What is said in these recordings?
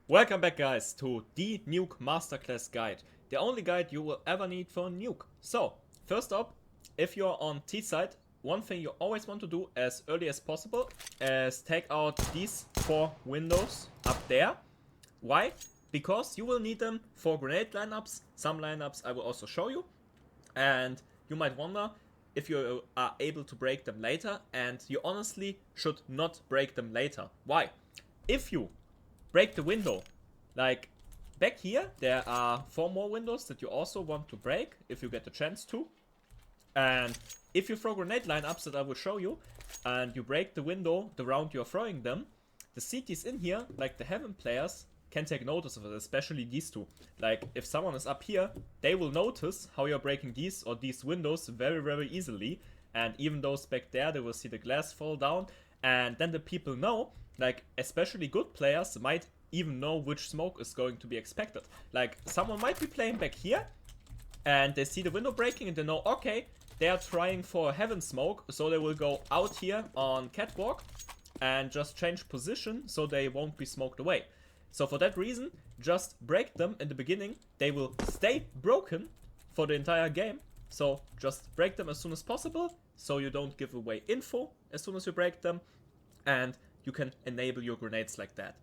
Welcome back, guys, to the Nuke Masterclass guide, the only guide you will ever need for Nuke. So, first up, if you're on T side, one thing you always want to do as early as possible is take out these 4 windows up there. Why? Because you will need them for grenade lineups. Some lineups I will also show you, and you might wonder if you are able to break them later, and you honestly should not break them later. Why? If you break the window, like back here, there are 4 more windows that you also want to break if you get the chance to. And if you throw grenade lineups that I will show you, and you break the window the round you're throwing them, the CTs in here, like the Heaven players, can take notice of it, especially these two. Like, if someone is up here, they will notice how you're breaking these or these windows very easily. And even those back there, they will see the glass fall down. And then the people know, like, especially good players might even know which smoke is going to be expected. Like, someone might be playing back here, and they see the window breaking, and they know, okay, they are trying for a Heaven smoke, so they will go out here on catwalk and just change position so they won't be smoked away. So for that reason, just break them in the beginning. They will stay broken for the entire game. So just break them as soon as possible, so you don't give away info as soon as you break them, and you can enable your grenades like that.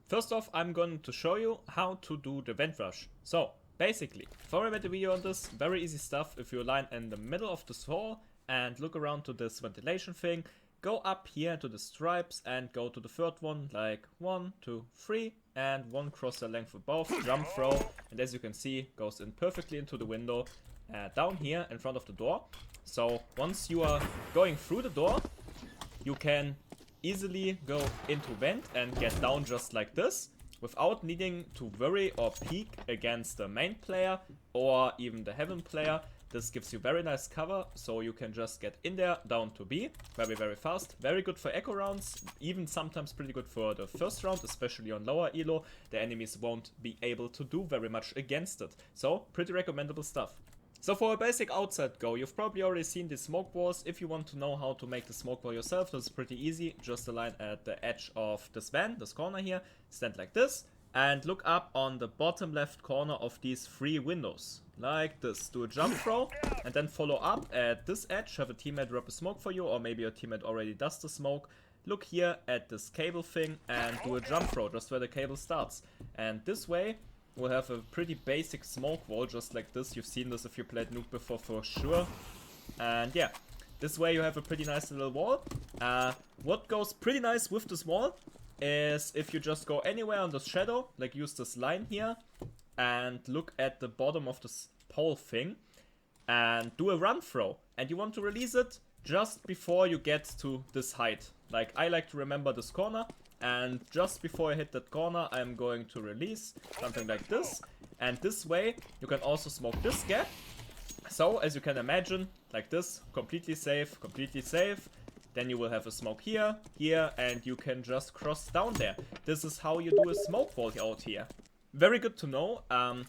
First off, I'm going to show you how to do the vent rush. So basically, before I made a video on this, very easy stuff. If you line in the middle of this wall and look around to this ventilation thing, go up here to the stripes and go to the third one, like 1, 2, 3, and 1 cross the length above, jump throw, and as you can see, goes in perfectly into the window down here in front of the door. So once you are going through the door, you can easily go into vent and get down just like this, without needing to worry or peek against the main player or even the Heaven player. This gives you very nice cover, so you can just get in there down to B very fast. Very good for echo rounds, even sometimes pretty good for the first round, especially on lower elo. The enemies won't be able to do very much against it. So pretty recommendable stuff. So for a basic outside go, you've probably already seen the smoke walls. If you want to know how to make the smoke wall yourself, this is pretty easy. Just align at the edge of this van, this corner here, stand like this, and look up on the bottom left corner of these 3 windows. Like this. Do a jump throw, and then follow up at this edge. Have a teammate drop a smoke for you, or maybe your teammate already does the smoke. Look here at this cable thing and do a jump throw, just where the cable starts. And this way, we'll have a pretty basic smoke wall, just like this. You've seen this if you played Nuke before for sure. And yeah, this way you have a pretty nice little wall. What goes pretty nice with this wall is if you just go anywhere on this shadow, like use this line here, and look at the bottom of this pole thing, and do a run throw. And you want to release it just before you get to this height. Like, I like to remember this corner, and just before I hit that corner, I'm going to release something like this. And this way, you can also smoke this gap. So, as you can imagine, like this, completely safe. Then you will have a smoke here, here, and you can just cross down there. This is how you do a smoke wall out here. Very good to know.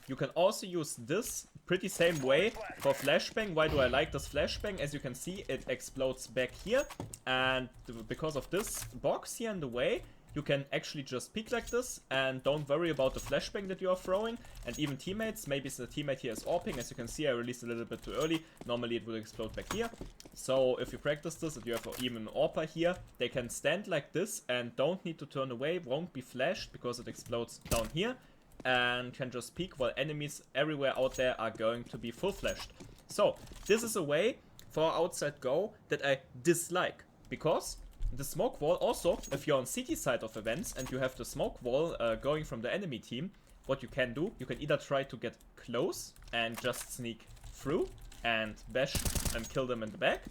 You can also use this pretty same way for flashbang. Why do I like this flashbang? As you can see, it explodes back here, and because of this box here in the way, you can actually just peek like this and don't worry about the flashbang that you are throwing. And even teammates, maybe the teammate here is AWPing. As you can see, I released a little bit too early. Normally it will explode back here. So if you practice this, if you have even an AWPer here, they can stand like this and don't need to turn away, won't be flashed because it explodes down here, and can just peek while enemies everywhere out there are going to be full flashed. So this is a way for outside go that I dislike, because the smoke wall also, if you're on CT side of events and you have the smoke wall going from the enemy team, what you can do, you can either try to get close and just sneak through and bash and kill them in the back,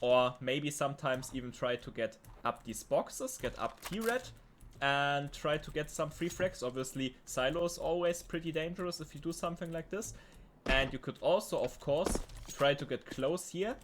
or maybe sometimes even try to get up these boxes, get up T-Red, and try to get some free frags. Obviously, silo is always pretty dangerous if you do something like this. And you could also, of course, try to get close here,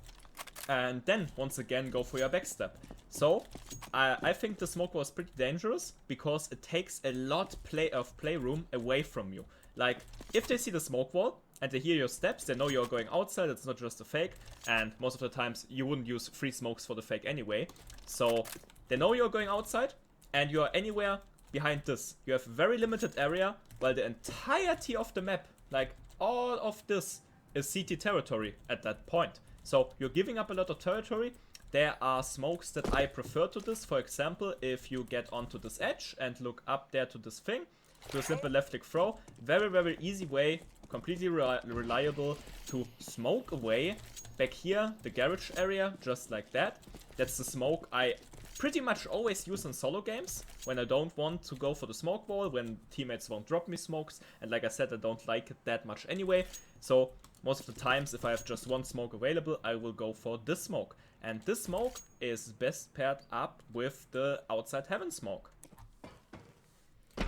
and then once again go for your backstep. So I think the smoke wall is pretty dangerous because it takes a lot of playroom away from you. Like, if they see the smoke wall and they hear your steps, they know you're going outside, it's not just a fake, and most of the times you wouldn't use 3 smokes for the fake anyway. So they know you're going outside, and you're anywhere behind this. You have very limited area, while the entirety of the map, like all of this, is CT territory at that point. So you're giving up a lot of territory. There are smokes that I prefer to this. For example, if you get onto this edge and look up there to this thing, do a simple left click throw. Very, very easy way, completely reliable to smoke away. Back here, the garage area, just like that. That's the smoke I pretty much always use in solo games, when I don't want to go for the smoke wall, when teammates won't drop me smokes. And like I said, I don't like it that much anyway. So most of the times, if I have just one smoke available, I will go for this smoke. And this smoke is best paired up with the outside heaven smoke.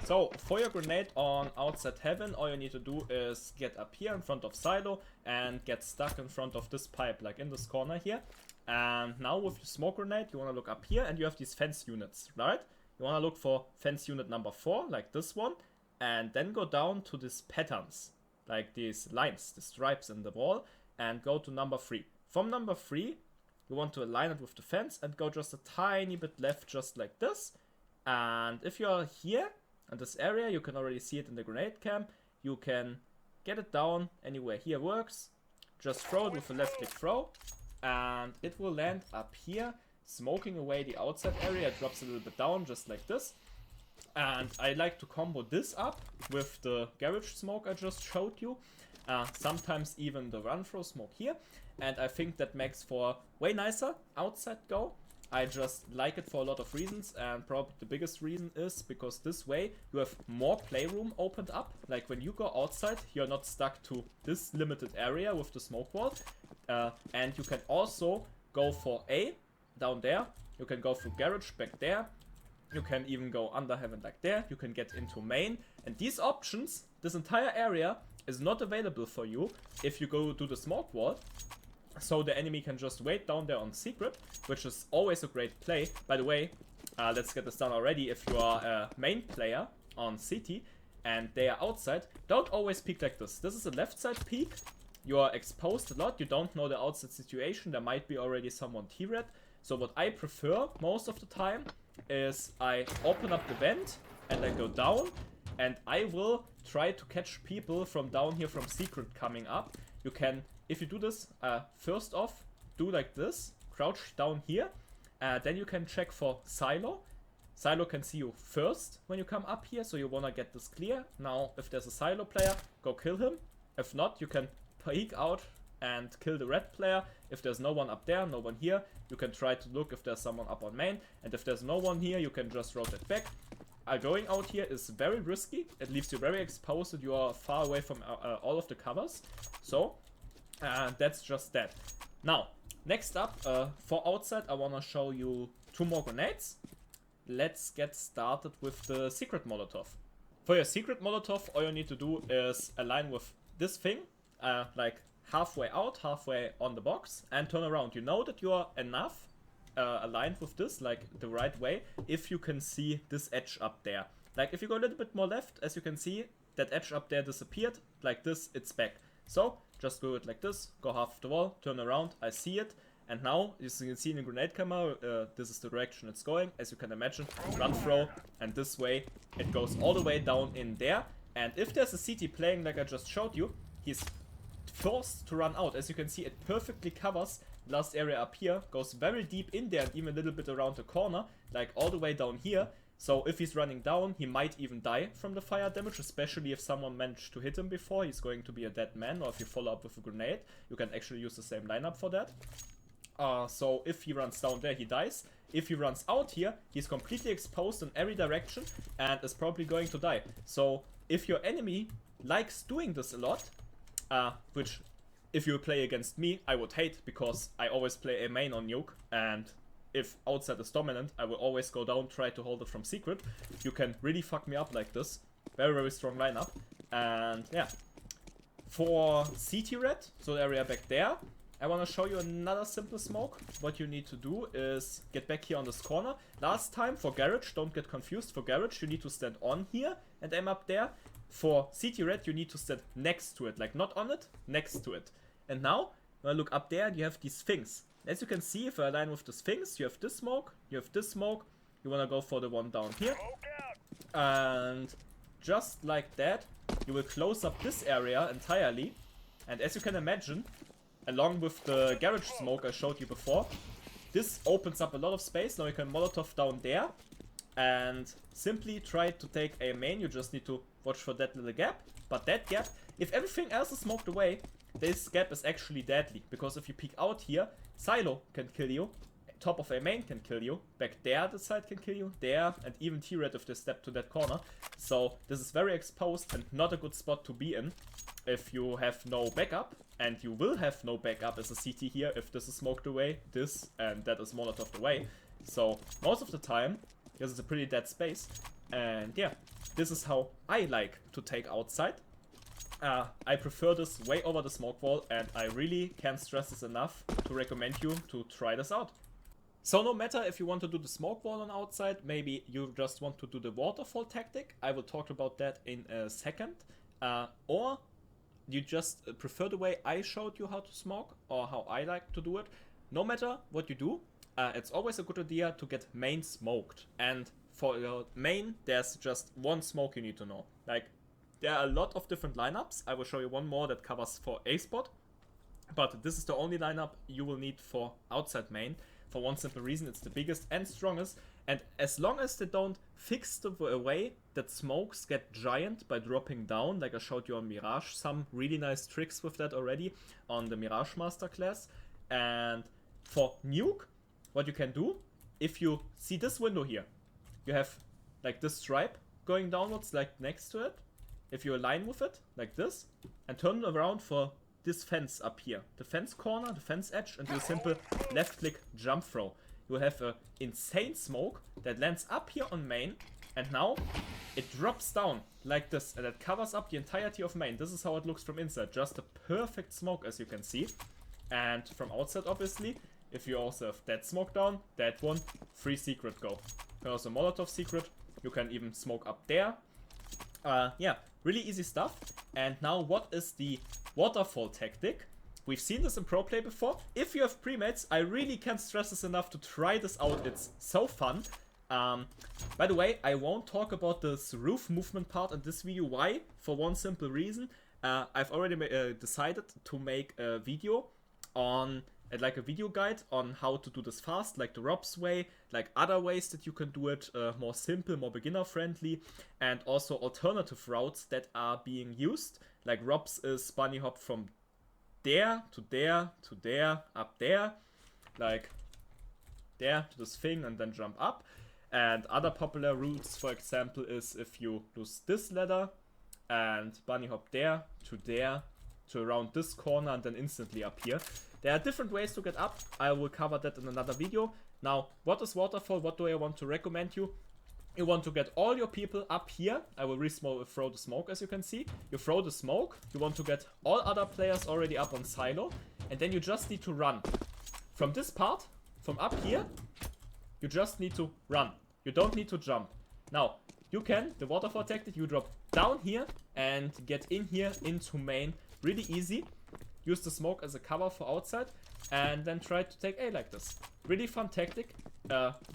So, for your grenade on outside heaven, all you need to do is get up here in front of silo and get stuck in front of this pipe, like in this corner here. And now with your smoke grenade, you want to look up here and you have these fence units, right? You want to look for fence unit number 4, like this one, and then go down to these patterns, like these lines, the stripes in the wall, and go to number 3. From number 3, you want to align it with the fence and go just a tiny bit left, just like this. And if you're here in this area, you can already see it in the grenade cam. You can get it down anywhere here works. Just throw it with a left click throw, and it will land up here, smoking away the outside area. It drops a little bit down, just like this. And I like to combo this up with the garage smoke I just showed you. Sometimes even the run throw smoke here. And I think that makes for way nicer outside go. I just like it for a lot of reasons, and probably the biggest reason is because this way you have more playroom opened up. Like when you go outside, you're not stuck to this limited area with the smoke wall. And you can also go for A down there. You can go through garage back there. You can even go under heaven like there. You can get into main. And these options, this entire area, is not available for you if you go do the smoke wall. So the enemy can just wait down there on secret, which is always a great play. By the way, let's get this done already. If you are a main player on CT and they are outside, don't always peek like this. This is a left side peek. You are exposed a lot. You don't know the outside situation. There might be already someone T-red. So what I prefer most of the time is I open up the vent and I go down, and I will try to catch people from down here from secret coming up. You can, if you do this, first off, do like this, crouch down here, then you can check for silo. Silo can see you first when you come up here, so you want to get this clear. Now, if there's a silo player, go kill him. If not, you can peek out and kill the red player. If there's no one up there, no one here, you can try to look if there's someone up on main. And if there's no one here, you can just rotate back. Going out here is very risky. It leaves you very exposed and you are far away from all of the covers. So, that's just that. Now, next up, for outside, I want to show you 2 more grenades. Let's get started with the secret Molotov. For your secret Molotov, all you need to do is align with this thing, like halfway out, halfway on the box, and turn around. You know that you are enough aligned with this, like the right way, if you can see this edge up there. Like if you go a little bit more left, as you can see, that edge up there disappeared. Like this, it's back. So just do it like this, go half of the wall, turn around, I see it. And now, as you can see in the grenade camera, this is the direction it's going. As you can imagine, run throw, and this way it goes all the way down in there. And if there's a CT playing like I just showed you, he's forced to run out. As you can see, it perfectly covers last area up here, goes very deep in there and even a little bit around the corner, like all the way down here. So if he's running down, he might even die from the fire damage, especially if someone managed to hit him before. He's going to be a dead man, or if you follow up with a grenade, you can actually use the same lineup for that. So if he runs down there, he dies. If he runs out here, he's completely exposed in every direction and is probably going to die. So if your enemy likes doing this a lot, which if you play against me, I would hate, because I always play a main on Nuke, and if outside is dominant, I will always go down, try to hold it from secret. You can really fuck me up like this. Very, very strong lineup. And yeah. For CT red, so the area back there, I want to show you another simple smoke. What you need to do is get back here on this corner. Last time for garage, don't get confused, for garage you need to stand on here and aim up there. For CT red you need to stand next to it, like not on it, next to it. And now, when I look up there, you have these things. As you can see, if I align with the Sphinx, you have this smoke, you have this smoke. You want to go for the one down here. And just like that, you will close up this area entirely. And as you can imagine, along with the garage smoke I showed you before, this opens up a lot of space. Now you can Molotov down there and simply try to take a main. You just need to watch for that little gap. But that gap, if everything else is smoked away, this gap is actually deadly. Because if you peek out here, silo can kill you, top of a main can kill you, back there the side can kill you, there, and even T-Red if they step to that corner. So this is very exposed and not a good spot to be in if you have no backup. And you will have no backup as a CT here if this is smoked away, this and that is Molotov away. So most of the time, this is a pretty dead space. And yeah, this is how I like to take outside. I prefer this way over the smoke wall, and I really can't stress this enough to recommend you to try this out. So no matter if you want to do the smoke wall on outside, maybe you just want to do the waterfall tactic, I will talk about that in a second, or you just prefer the way I showed you how to smoke, or how I like to do it. No matter what you do, it's always a good idea to get main smoked. And for your main, there's just one smoke you need to know. Like, there are a lot of different lineups. I will show you one more that covers for a spot. But this is the only lineup you will need for outside main. For one simple reason, it's the biggest and strongest. And as long as they don't fix the way that smokes get giant by dropping down, like I showed you on Mirage, some really nice tricks with that already on the Mirage Masterclass. And for Nuke, what you can do, if you see this window here, you have like this stripe going downwards like next to it. If you align with it, like this, and turn around for this fence up here, the fence corner, the fence edge, and do a simple left click jump throw. You will have an insane smoke that lands up here on main, and now it drops down like this, and it covers up the entirety of main. This is how it looks from inside, just a perfect smoke as you can see. And from outside obviously, if you also have that smoke down, that one, free secret go. You can also Molotov secret, you can even smoke up there. Yeah, really easy stuff. And now what is the waterfall tactic? We've seen this in pro play before. If you have premates, I really can't stress this enough to try this out. It's so fun. By the way, I won't talk about this roof movement part in this video. Why? For one simple reason. I've already decided to make a video on, like a video guide on how to do this fast, like the Rob's way, like other ways that you can do it more simple, more beginner friendly, and also alternative routes that are being used. Like Rob's is bunny hop from there to there to there, up there, like there to this thing and then jump up. And other popular routes, for example, is if you use this ladder and bunny hop there to around this corner and then instantly up here. There are different ways to get up. I will cover that in another video. Now, what is waterfall? What do I want to recommend you? You want to get all your people up here. I will throw the smoke, as you can see. You throw the smoke. You want to get all other players already up on silo. And then you just need to run. From this part, from up here, you just need to run. You don't need to jump. Now, you can, the waterfall tactic, you drop down here and get in here into main. Really easy. Use the smoke as a cover for outside. And then try to take A like this. Really fun tactic.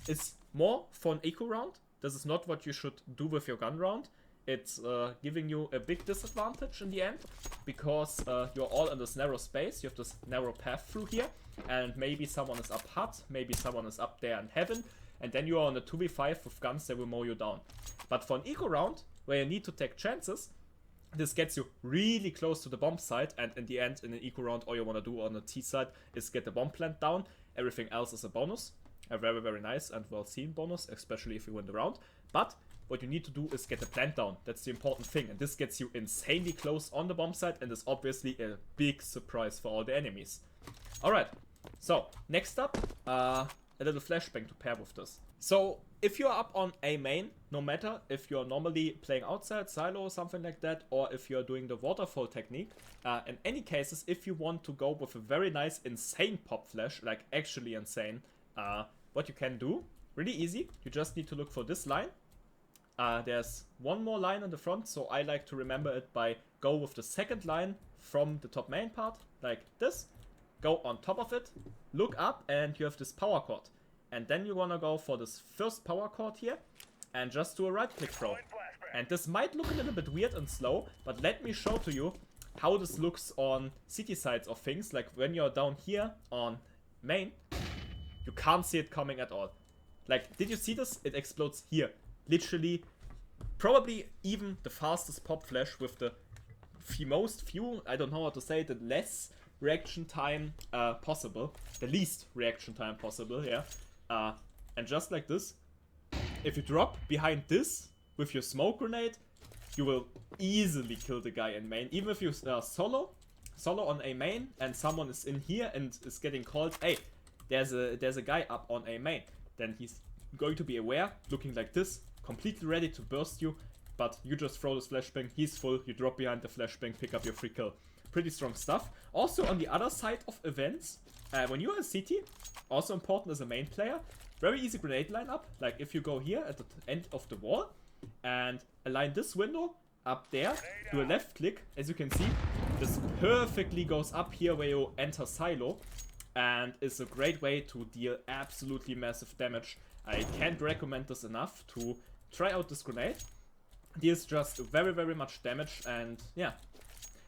It's more for an eco round. This is not what you should do with your gun round. It's giving you a big disadvantage in the end, because you're all in this narrow space. You have this narrow path through here, and maybe someone is up H.U.T, maybe someone is up there in heaven, and then you are on a 2v5 with guns that will mow you down. But for an eco round, where you need to take chances, this gets you really close to the bomb site, and in the end, in an eco round, all you want to do on the T side is get the bomb plant down. Everything else is a bonus. A very, very nice and well-seen bonus, especially if you win the round. But what you need to do is get the plant down. That's the important thing. And this gets you insanely close on the bomb site, and is obviously a big surprise for all the enemies. Alright, so next up, a little flashbang to pair with this. So if you're up on a main, no matter if you're normally playing outside, silo or something like that, or if you're doing the waterfall technique, in any cases, if you want to go with a very nice, insane pop flash, like actually insane, what you can do, really easy, you just need to look for this line. There's one more line in the front, so I like to remember it by go with the second line from the top main part, like this. Go on top of it, look up, and you have this power chord. And then you wanna go for this first power chord here, and just do a right click throw. And this might look a little bit weird and slow, but let me show to you how this looks on city sides of things. Like when you're down here on main, you can't see it coming at all. Like, did you see this? It explodes here. Literally, probably even the fastest Popflash with the I don't know how to say it, the less reaction time possible. The least reaction time possible, yeah. And just like this, if you drop behind this with your smoke grenade, you will easily kill the guy in main. Even if you solo on a main and someone is in here and is getting called, hey, there's a guy up on a main, then he's going to be aware, looking like this, completely ready to burst you, but you just throw this flashbang, he's full, you drop behind the flashbang, pick up your free kill. Pretty strong stuff. Also on the other side of events, when you're a CT, also important as a main player, very easy grenade lineup. Like if you go here at the end of the wall and align this window up there, do a left click, as you can see, this perfectly goes up here where you enter silo and is a great way to deal absolutely massive damage. I can't recommend this enough to try out this grenade. Deals just very, very much damage, and yeah.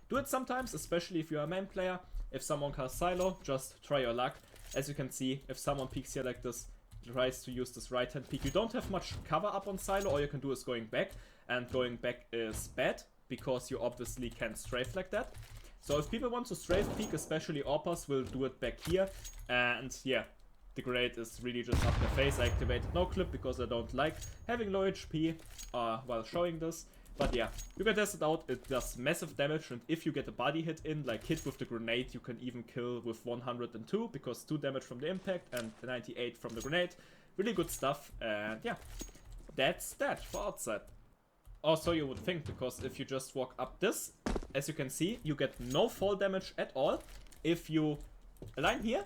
Do it sometimes, especially if you're a main player. If someone casts silo, just try your luck. As you can see, if someone peeks here like this, tries to use this right hand peek, you don't have much cover up on silo. All you can do is going back, and going back is bad because you obviously can't strafe like that. So if people want to strafe peek, especially AWPers will do it back here, and yeah, the grenade is really just up their face. I activated no clip because I don't like having low HP while showing this. But yeah, you can test it out. It does massive damage, and if you get a body hit in, like hit with the grenade, you can even kill with 102 because 2 damage from the impact and 98 from the grenade. Really good stuff, and yeah, that's that for outside. Also, you would think, because if you just walk up this, as you can see, you get no fall damage at all. If you align here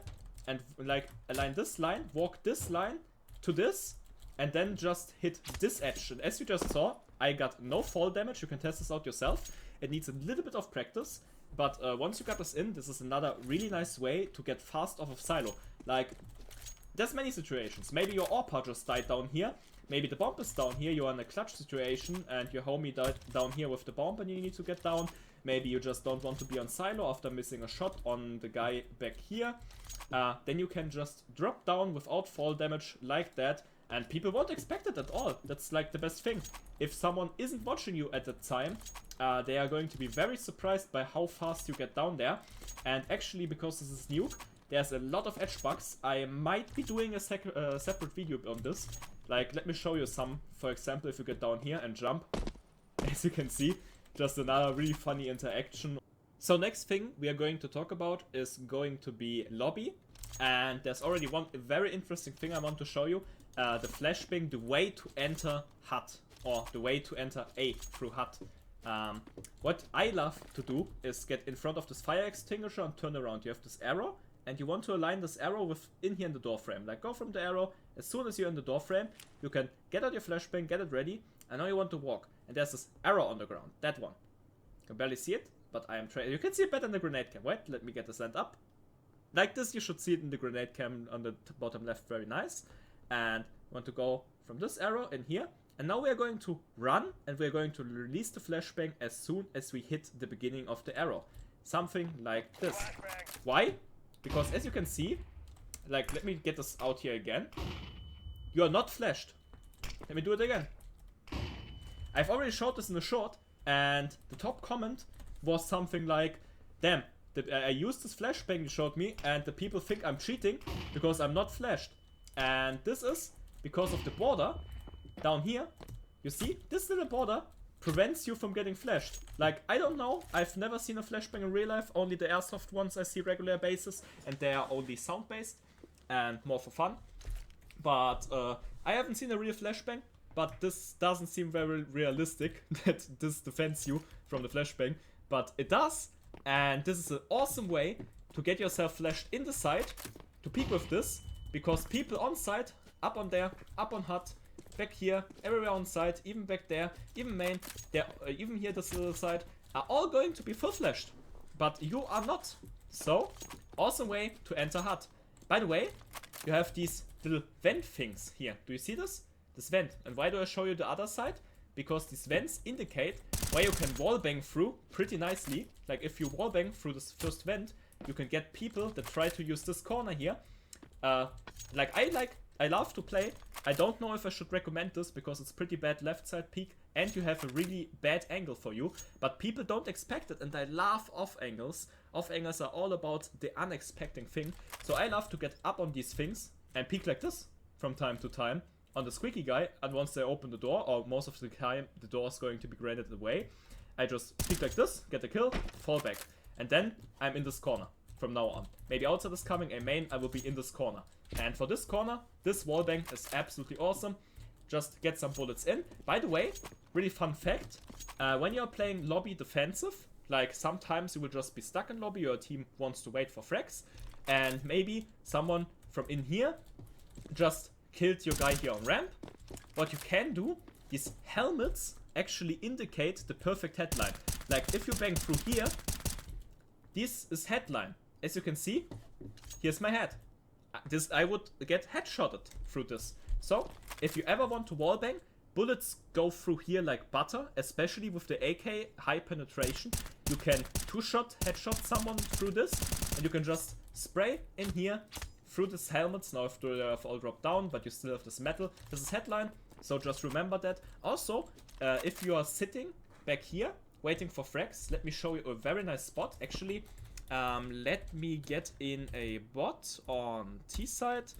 and like align this line, walk this line to this, and then just hit this edge. And as you just saw, I got no fall damage. You can test this out yourself. It needs a little bit of practice, but once you got this in, this is another really nice way to get fast off of silo. Like, there's many situations. Maybe your AWPer just died down here. Maybe the bomb is down here, you're in a clutch situation, and your homie died down here with the bomb and you need to get down. Maybe you just don't want to be on silo after missing a shot on the guy back here. Then you can just drop down without fall damage like that, and people won't expect it at all. That's like the best thing. If someone isn't watching you at that time, they are going to be very surprised by how fast you get down there. And actually, because this is Nuke, there's a lot of Edgebugs. I might be doing a separate video on this. Like, let me show you some. For example, if you get down here and jump, as you can see, just another really funny interaction. So next thing we are going to talk about is going to be lobby. And there's already one very interesting thing I want to show you. The flashbang, the way to enter H.U.T, or the way to enter A through H.U.T. What I love to do is get in front of this fire extinguisher and turn around. You have this arrow, and you want to align this arrow with in here in the door frame. Like, go from the arrow. As soon as you're in the door frame, you can get out your flashbang, get it ready, and now you want to walk. And there's this arrow on the ground, that one. You can barely see it, but I am trying. You can see it better in the grenade cam. Wait, let me get the send up. Like this, you should see it in the grenade cam on the bottom left, very nice. And we want to go from this arrow in here. And now we are going to run, and we are going to release the flashbang as soon as we hit the beginning of the arrow. Something like this. Why? Because as you can see, like, let me get this out here again. You are not flashed. Let me do it again. I've already showed this in the short, and the top comment was something like, damn, I used this flashbang you showed me, and the people think I'm cheating because I'm not flashed. And this is because of the border down here. You see, this little border prevents you from getting flashed. Like, I don't know, I've never seen a flashbang in real life, only the airsoft ones I see regular basis, and they are only sound based and more for fun. But I haven't seen a real flashbang, but this doesn't seem very realistic that this defends you from the flashbang, but it does. And this is an awesome way to get yourself flashed in the side, to peek with this, because people on site, up on there, up on H.U.T, back here, everywhere on site, even back there, even main, even here this little side, are all going to be full flashed. But you are not. So, awesome way to enter H.U.T. By the way, you have these little vent things here. Do you see this? this vent. And why do I show you the other side? Because these vents indicate where you can wallbang through pretty nicely. Like if you wallbang through this first vent, you can get people that try to use this corner here. I love to play. I don't know if I should recommend this because it's pretty bad left side peek and you have a really bad angle for you. But people don't expect it and I love off angles. Off angles are all about the unexpected thing. So I love to get up on these things and peek like this from time to time on the squeaky guy. And once they open the door, or most of the time the door is going to be granted away, I just peek like this, get a kill, fall back. And then I'm in this corner from now on. Maybe outside is coming a main, I will be in this corner. And for this corner, this wallbang is absolutely awesome. Just get some bullets in. By the way, really fun fact, when you're playing lobby defensive, like sometimes you will just be stuck in lobby, your team wants to wait for frags, and maybe someone from in here just killed your guy here on ramp. What you can do, these helmets actually indicate the perfect headline. Like if you bang through here, this is headline. As you can see, here's my head. I would get headshotted through this. So, if you ever want to wallbang, bullets go through here like butter, especially with the AK high penetration. You can two-shot, headshot someone through this, and you can just spray in here through this helmets. Now if they have all dropped down, but you still have this metal. This is headline, so just remember that. Also, if you are sitting back here, waiting for frags, let me show you a very nice spot. Actually, let me get in a bot on T side.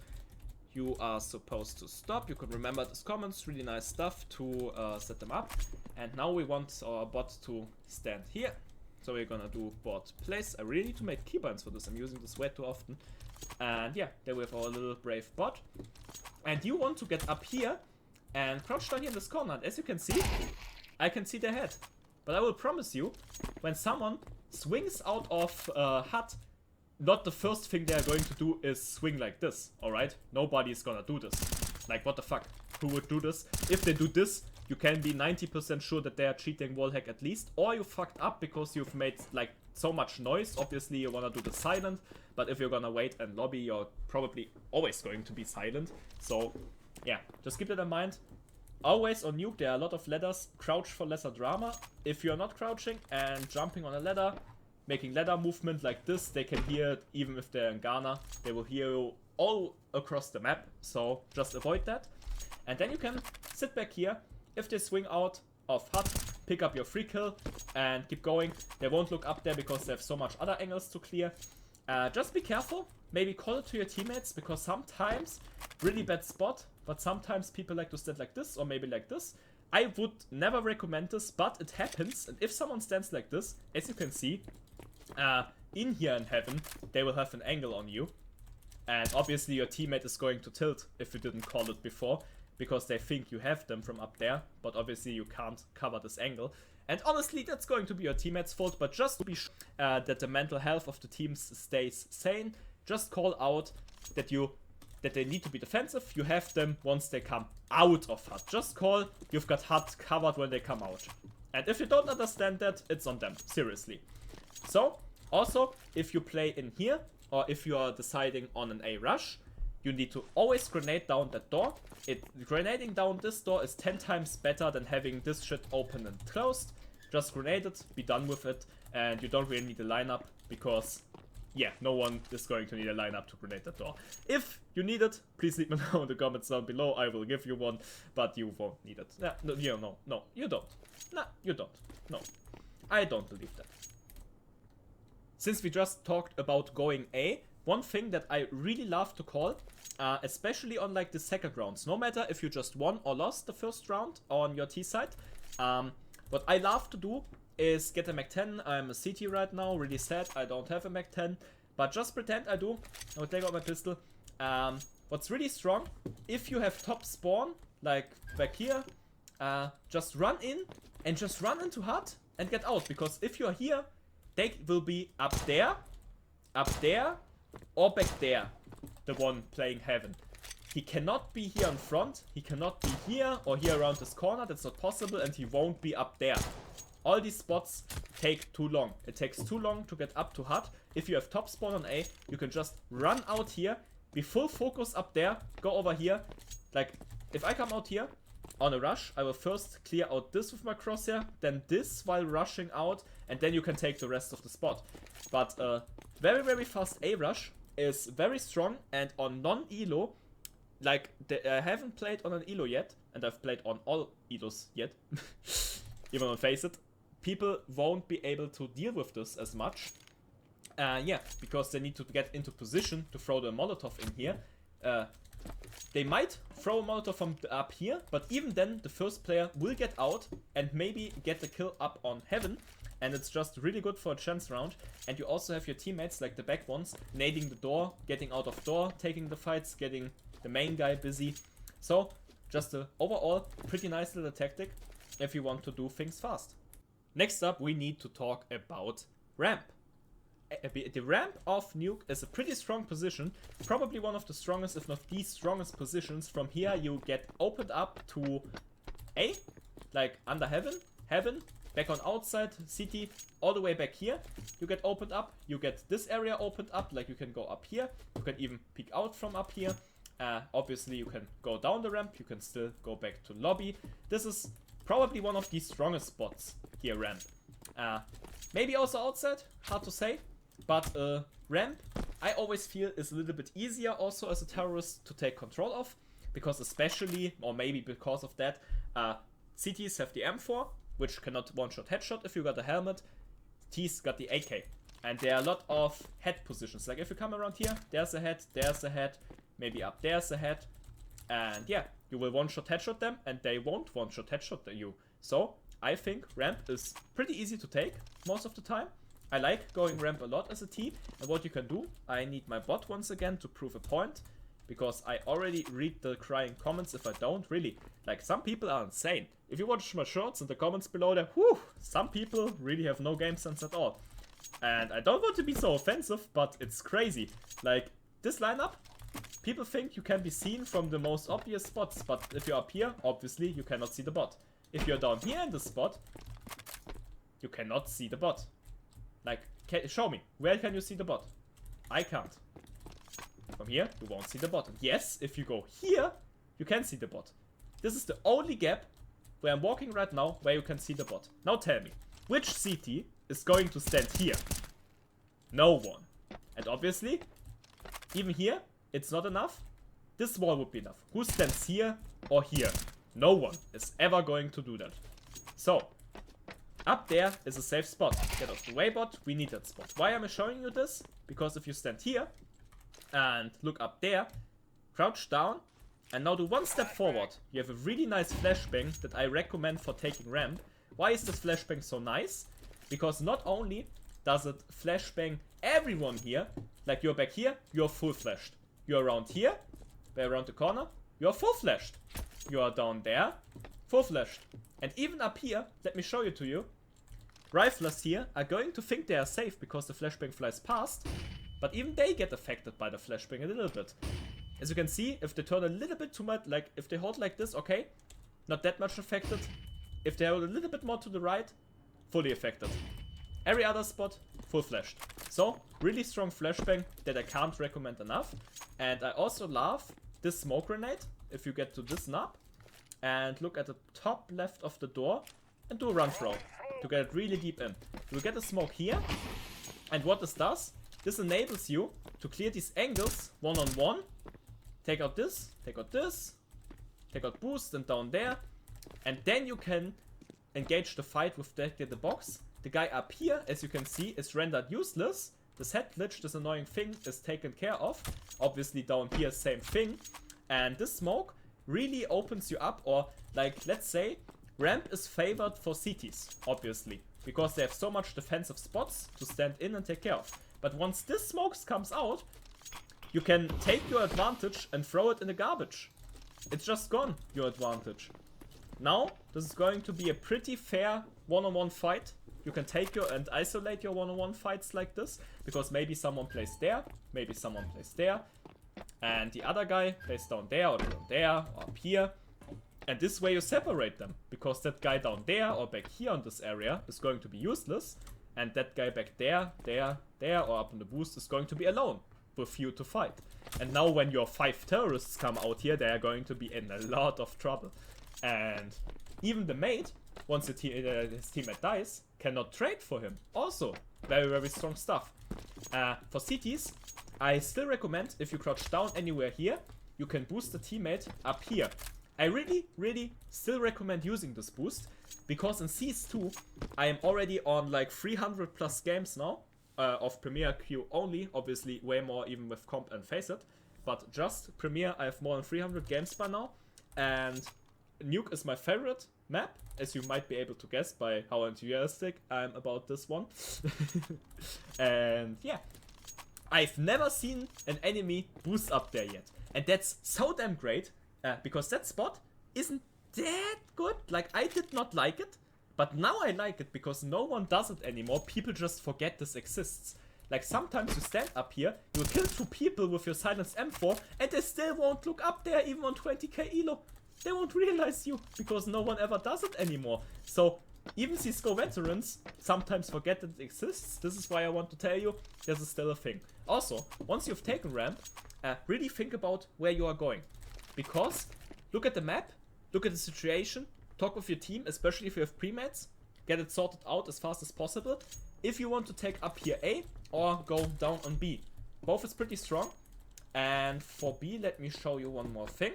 You are supposed to stop. You can remember these comments, really nice stuff to set them up. And now we want our bot to stand here. So we're gonna do bot place. I really need to make keybinds for this. I'm using this way too often. And yeah, there we have our little brave bot. And you want to get up here and crouch down here in this corner. And as you can see, I can see their head. But I will promise you, when someone swings out of H.U.T, not the first thing they are going to do is swing like this, alright? Nobody's gonna do this. Like, what the fuck? Who would do this? If they do this, you can be 90% sure that they are cheating wallhack at least. Or you fucked up because you've made, like, so much noise. Obviously, you wanna do the silent. But if you're gonna wait and lobby, you're probably always going to be silent. So, yeah, just keep that in mind. Always on Nuke, there are a lot of ladders. Crouch for lesser drama. If you're not crouching and jumping on a ladder, making ladder movement like this, they can hear it even if they're in Ghana. They will hear you all across the map, so just avoid that. And then you can sit back here. If they swing out of H.U.T, pick up your free kill and keep going. They won't look up there because they have so much other angles to clear. Just be careful. Maybe call it to your teammates, because sometimes, really bad spot, but sometimes people like to stand like this or maybe like this. I would never recommend this, but it happens. And if someone stands like this, as you can see, in here in heaven, they will have an angle on you. And obviously your teammate is going to tilt if you didn't call it before, because they think you have them from up there, but obviously you can't cover this angle. And honestly, that's going to be your teammate's fault, but just to be sure that the mental health of the teams stays sane, just call out that they need to be defensive. You have them once they come out of H.U.T. Just call, you've got H.U.T covered when they come out. And if you don't understand that, it's on them, seriously. So, also, if you play in here, or if you are deciding on an A rush, you need to always grenade down that door. Grenading down this door is 10 times better than having this shit open and closed. Just grenade it, be done with it, and you don't really need a lineup, because, yeah, no one is going to need a lineup to grenade that door. If you need it, please leave me know in the comments down below. I will give you one, but you won't need it. No, you don't. No, you don't. No, you don't. No, I don't believe that. Since we just talked about going A, one thing that I really love to call, especially on like the second rounds, no matter if you just won or lost the first round on your T side, what I love to do is get a Mac-10. I'm a CT right now, really sad I don't have a Mac-10, but just pretend I do. I will take out my pistol. What's really strong, if you have top spawn, like back here, just run in and just run into H.U.T and get out, because if you're here, they will be up there, or back there, the one playing heaven. He cannot be here in front, he cannot be here or here around this corner, that's not possible, and he won't be up there. All these spots take too long. It takes too long to get up to H.U.T. If you have top spawn on A, you can just run out here, be full focus up there, go over here, like if I come out here on a rush, I will first clear out this with my crosshair, then this while rushing out, and then you can take the rest of the spot. But very, very fast A-rush is very strong, and on non-elo, like, I haven't played on an elo yet, and I've played on all elos yet, even on Face It, people won't be able to deal with this as much. Yeah, because they need to get into position to throw the Molotov in here. They might throw a Molotov from up here, but even then the first player will get out and maybe get the kill up on Heaven. And it's just really good for a chance round. And you also have your teammates, like the back ones, nading the door, getting out of door, taking the fights, getting the main guy busy. So, just a overall pretty nice little tactic if you want to do things fast. Next up, we need to talk about ramp. The ramp of Nuke is a pretty strong position, probably one of the strongest, if not the strongest positions. From here you get opened up to A, like under Heaven, back on outside, CT, all the way back here. You get opened up, you get this area opened up, like you can go up here, you can even peek out from up here. Obviously you can go down the ramp, you can still go back to lobby. This is probably one of the strongest spots here, ramp. Maybe also outside, hard to say. But ramp, I always feel, is a little bit easier also as a terrorist to take control of. Because especially, or maybe because of that, CTs have the M4, which cannot one-shot headshot if you got a helmet. T's got the AK. And there are a lot of head positions. Like if you come around here, there's a head, maybe up there's a head. And yeah, you will one-shot headshot them, and they won't one-shot headshot you. So, I think ramp is pretty easy to take most of the time. I like going ramp a lot as a T, and what you can do, I need my bot once again to prove a point, because I already read the crying comments if I don't, really. Like, some people are insane. If you watch my shorts in the comments below there, whew, some people really have no game sense at all. And I don't want to be so offensive, but it's crazy. Like, this lineup, people think you can be seen from the most obvious spots, but if you're up here, obviously you cannot see the bot. If you're down here in the spot, you cannot see the bot. Like, show me, where can you see the bot? I can't. From here, you won't see the bot. And yes, if you go here, you can see the bot. This is the only gap where I'm walking right now where you can see the bot. Now tell me, which CT is going to stand here? No one. And obviously, even here, it's not enough. This wall would be enough. Who stands here or here? No one is ever going to do that. So, up there is a safe spot. Get off the way, bot. We need that spot. Why am I showing you this? Because if you stand here and look up there, crouch down, and now do one step forward, you have a really nice flashbang that I recommend for taking ramp. Why is this flashbang so nice? Because not only does it flashbang everyone here, like you're back here, you're full flashed. You're around here, around the corner, you're full flashed. You are down there, full flashed. And even up here, let me show you to you, riflers here are going to think they are safe because the flashbang flies past, but even they get affected by the flashbang a little bit. As you can see, if they turn a little bit too much, like if they hold like this, okay, not that much affected. If they hold a little bit more to the right, fully affected. Every other spot, full flashed. So, really strong flashbang that I can't recommend enough. And I also love this smoke grenade, if you get to this knob, and look at the top left of the door, and do a run throw, to get it really deep in. You will get a smoke here, and what this does, this enables you to clear these angles one-on-one, take out this, take out this, take out boost and down there, and then you can engage the fight with the box. The guy up here, as you can see, is rendered useless. This head glitch, this annoying thing, is taken care of. Obviously down here, same thing. And this smoke really opens you up, or like, let's say, ramp is favored for CTs, obviously, because they have so much defensive spots to stand in and take care of. But once this smoke comes out, you can take your advantage and throw it in the garbage. It's just gone, your advantage. Now, this is going to be a pretty fair one-on-one fight. You can take your and isolate your one-on-one fights like this, because maybe someone plays there, maybe someone plays there, and the other guy plays down there, or down there, or up here. And this way you separate them, because that guy down there, or back here on this area, is going to be useless, and that guy back there, there, or up in the boost is going to be alone. with you to fight. And now when your 5 terrorists come out here, they are going to be in a lot of trouble. And even the mate, once his teammate dies, cannot trade for him. Also, very, very strong stuff. For CTs, I still recommend, if you crouch down anywhere here, you can boost the teammate up here. I really, really still recommend using this boost, because in CS2, I am already on like 300 plus games now, of Premier Q only, obviously way more even with Comp and Face It, but just Premier, I have more than 300 games by now, and Nuke is my favorite map, as you might be able to guess by how enthusiastic I'm about this one. And yeah, I've never seen an enemy boost up there yet, and that's so damn great, because that spot isn't that good. Like, I did not like it, but now I like it because no one does it anymore. People just forget this exists. Like, sometimes you stand up here, you kill 2 people with your silenced M4, and they still won't look up there even on 20k elo. They won't realize you, because no one ever does it anymore. So, even CSGO veterans sometimes forget that it exists. This is why I want to tell you, this is still a thing. Also, once you've taken ramp, really think about where you are going. Because, look at the map, look at the situation, talk with your team, especially if you have premates, get it sorted out as fast as possible. If you want to take up here A, or go down on B. Both is pretty strong. And for B, let me show you one more thing.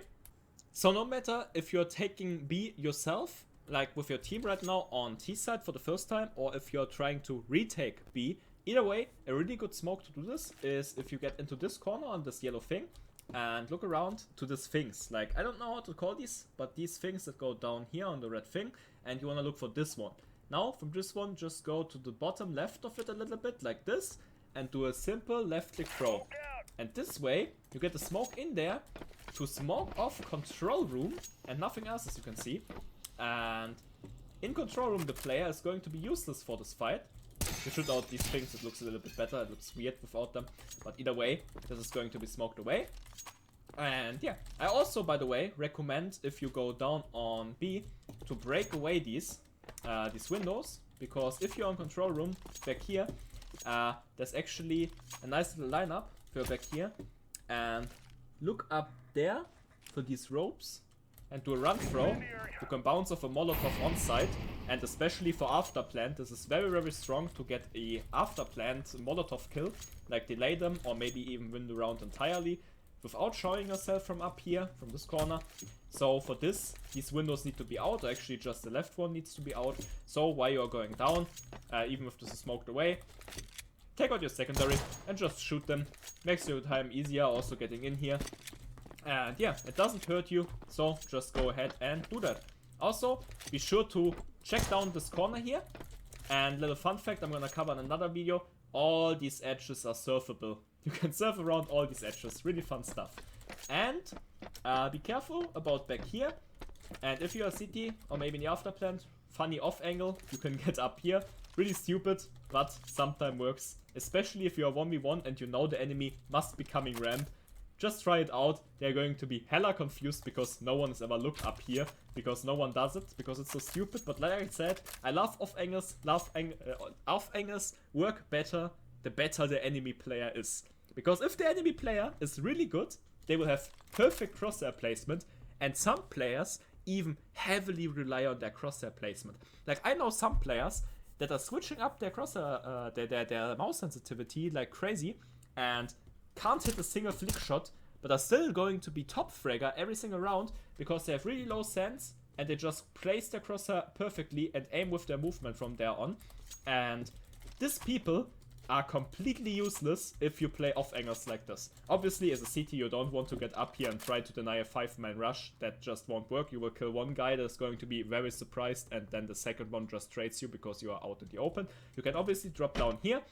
So no matter if you're taking B yourself, like with your team right now on T side for the first time, or if you're trying to retake B, either way, a really good smoke to do this is if you get into this corner on this yellow thing and look around to these things. Like, I don't know how to call these, but these things that go down here on the red thing, and you want to look for this one. Now, from this one, just go to the bottom left of it a little bit, like this, and do a simple left-click throw. And this way, you get the smoke in there to smoke off control room, and nothing else, as you can see. And in control room, the player is going to be useless for this fight. You shoot out these things, it looks a little bit better, it looks weird without them. But either way, this is going to be smoked away. And yeah, I also, by the way, recommend if you go down on B to break away these windows, because if you're on control room back here, there's actually a nice little lineup for back here, and look up there for these ropes and do a run throw. You can bounce off a Molotov on site, and especially for Afterplant, this is very, very strong to get a Afterplant Molotov kill, like delay them or maybe even win the round entirely without showing yourself from up here, from this corner. So for this, these windows need to be out, or actually just the left one needs to be out. So while you're going down, even if this is smoked away, take out your secondary and just shoot them. Makes your time easier also getting in here. And yeah, it doesn't hurt you, so just go ahead and do that. Also, be sure to check down this corner here. And little fun fact I'm gonna cover in another video, all these edges are surfable. You can surf around all these edges, really fun stuff. And be careful about back here. And if you're a CT or maybe in the Afterplant, funny off angle, you can get up here. Really stupid, but sometimes works. Especially if you're 1v1 and you know the enemy must be coming ramp. Just try it out. They're going to be hella confused because no one has ever looked up here, because no one does it, because it's so stupid. But like I said, I love off angles. Off angles work better the better the enemy player is. Because if the enemy player is really good, they will have perfect crosshair placement, and some players even heavily rely on their crosshair placement. Like, I know some players that are switching up their crosshair, their mouse sensitivity like crazy, and can't hit a single flick shot, but are still going to be top fragger every single round because they have really low sense and they just place their crosshair perfectly and aim with their movement from there on. And these people are completely useless if you play off angles like this. Obviously, as a CT, you don't want to get up here and try to deny a 5-man rush. That just won't work. You will kill one guy that's going to be very surprised, and then the second one just trades you because you are out in the open. You can obviously drop down here,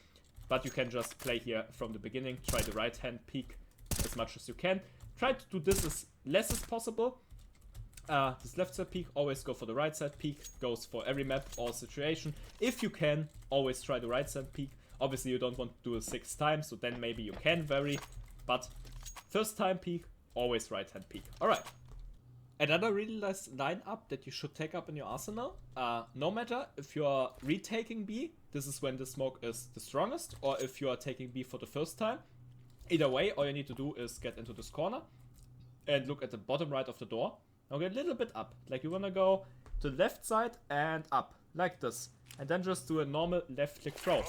but you can just play here from the beginning. Try the right hand peek as much as you can. Try to do this as less as possible. This left side peek, always go for the right side peek. Goes for every map, all situation. If you can, always try the right side peek. Obviously you don't want to do it 6 times, so then maybe you can vary. But first time peek, always right hand peek. Alright. Another really nice lineup that you should take up in your arsenal. No matter if you are retaking B, this is when the smoke is the strongest, or if you are taking B for the first time. Either way, all you need to do is get into this corner and look at the bottom right of the door. Now get a little bit up. Like you wanna go to the left side and up, like this. And then just do a normal left click throw.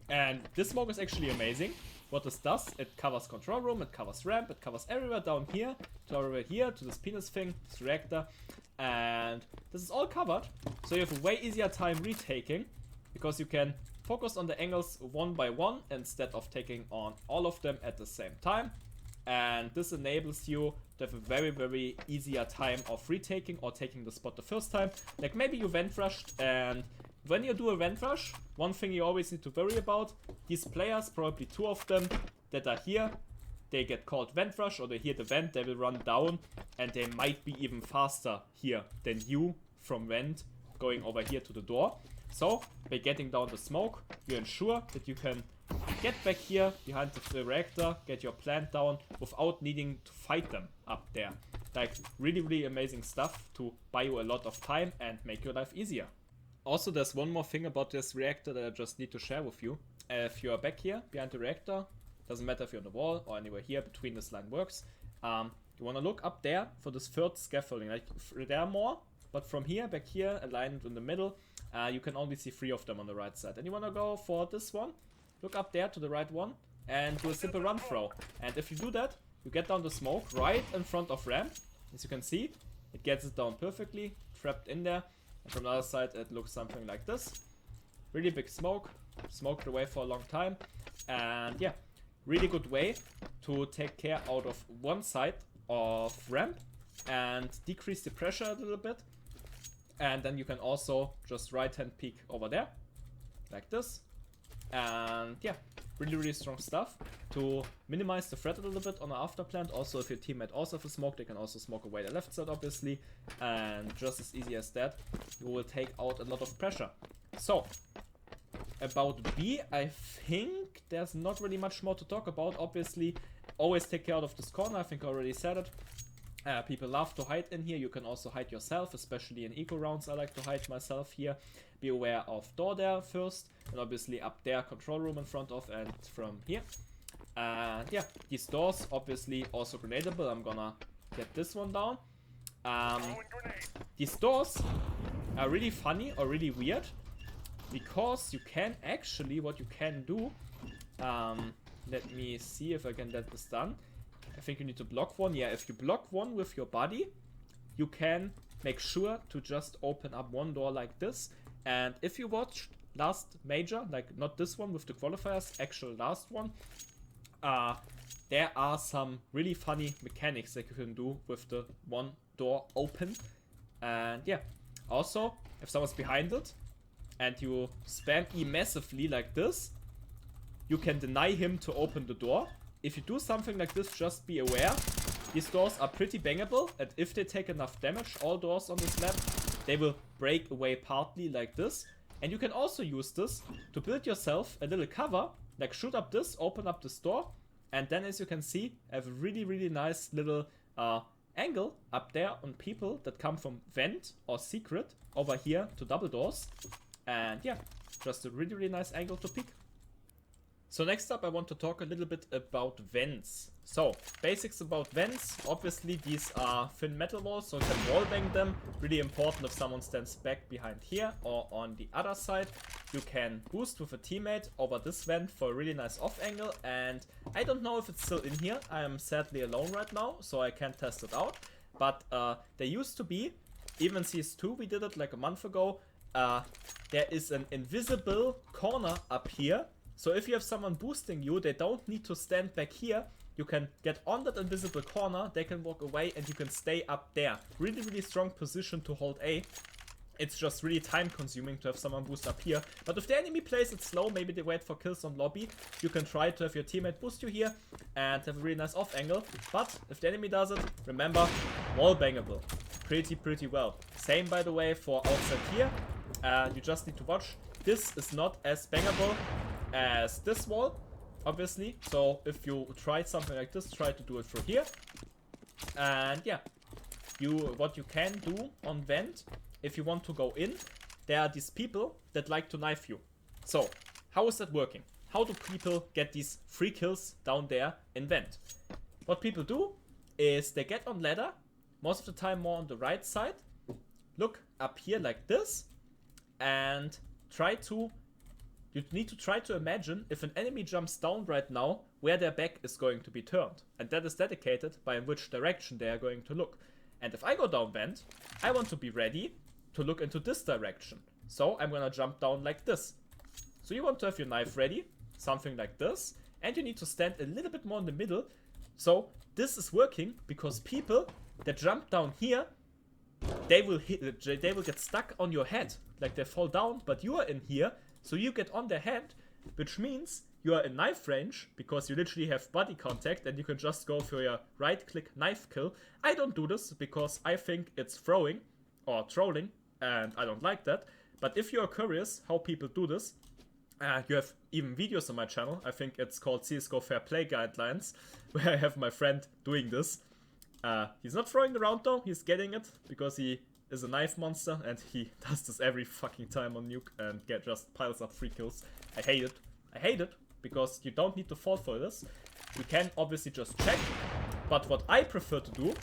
And this smoke is actually amazing. What this does, it covers control room, it covers ramp, it covers everywhere down here, to everywhere here, to this penis thing, this reactor. And this is all covered. So you have a way easier time retaking, because you can focus on the angles one by one instead of taking on all of them at the same time. And this enables you to have a very, very easier time of retaking or taking the spot the first time. Like maybe you vent rushed, and when you do a vent rush, one thing you always need to worry about, these players, probably 2 of them that are here, they get called vent rush, or they hear the vent, they will run down, and they might be even faster here than you from vent going over here to the door. So by getting down the smoke, you ensure that you can get back here behind the reactor, get your plant down without needing to fight them up there. Like really, really amazing stuff to buy you a lot of time and make your life easier. Also, there's one more thing about this reactor that I just need to share with you. If you are back here behind the reactor, doesn't matter if you're on the wall or anywhere here between this line works, you want to look up there for this third scaffolding. Like there are more, but from here, back here, aligned in the middle, you can only see 3 of them on the right side. And you want to go for this one, look up there to the right one, and do a simple run throw. And if you do that, you get down the smoke right in front of ramp. As you can see, it gets it down perfectly, trapped in there. And from the other side, it looks something like this. Really big smoke, smoked away for a long time. And yeah, really good way to take care out of one side of ramp and decrease the pressure a little bit. And then you can also just right hand peek over there, like this. And yeah, really, really strong stuff to minimize the threat a little bit on an Afterplant. Also, if your teammate also have a smoke, they can also smoke away the left side, obviously. And just as easy as that, you will take out a lot of pressure. So, about B, I think there's not really much more to talk about. Obviously, always take care of this corner. I think I already said it. People love to hide in here. You can also hide yourself, especially in eco rounds. I like to hide myself here. Be aware of door there first, and obviously up there, control room in front of, and from here. And yeah, these doors obviously also grenadable. I'm gonna get this one down. These doors are really funny or really weird, because you can actually, what you can do, let me see if I can get this done. I think you need to block one. Yeah, if you block one with your body, you can make sure to just open up one door like this. And if you watched last major, like not this one with the qualifiers, actual last one, there are some really funny mechanics that you can do with the one door open. And yeah, also, if someone's behind it and you spam E massively like this, you can deny him to open the door. If you do something like this, just be aware. These doors are pretty bangable, and if they take enough damage, all doors on this map, they will break away partly like this. And you can also use this to build yourself a little cover, like shoot up this, open up this door, and then as you can see, have a really, really nice little angle up there on people that come from vent or secret over here to double doors. And yeah, just a really, really nice angle to pick. So next up I want to talk a little bit about vents. So, basics about vents. Obviously these are thin metal walls, so you can wallbang them. Really important if someone stands back behind here or on the other side. You can boost with a teammate over this vent for a really nice off angle. And I don't know if it's still in here. I am sadly alone right now, so I can't test it out. But there used to be, even CS2 we did it like a month ago, there is an invisible corner up here. So if you have someone boosting you, they don't need to stand back here. You can get on that invisible corner, they can walk away, and you can stay up there. Really, really strong position to hold A. It's just really time consuming to have someone boost up here. But if the enemy plays it slow, maybe they wait for kills on lobby, you can try to have your teammate boost you here and have a really nice off angle. But if the enemy does it, remember, wall bangable. Pretty well. Same, by the way, for outside here. You just need to watch. This is not as bangable as this wall, obviously. So if you try something like this, try to do it through here. And yeah, what you can do on vent, if you want to go in, there are these people that like to knife you. So how is that working? how do people get these free kills down there in vent? What people do is they get on ladder, most of the time more on the right side, look up here like this, and you need to try to imagine if an enemy jumps down right now, where their back is going to be turned. And that is dedicated by in which direction they are going to look. And if I go down vent, I want to be ready to look into this direction. So I'm gonna jump down like this. So you want to have your knife ready, something like this, and you need to stand a little bit more in the middle. So this is working because people that jump down here, they will get stuck on your head, like they fall down, but you are in here, so you get on their head, which means you are in knife range, because you literally have body contact and you can just go for your right click knife kill. I don't do this because I think it's throwing or trolling, and I don't like that. But if you're curious how people do this, you have even videos on my channel. I think it's called CSGO Fair Play Guidelines, where I have my friend doing this. He's not throwing around though, he's getting it, because he is a knife monster and he does this every fucking time on Nuke and just piles up free kills. I hate it. I hate it, because you don't need to fall for this. You can obviously just check, but what I prefer to do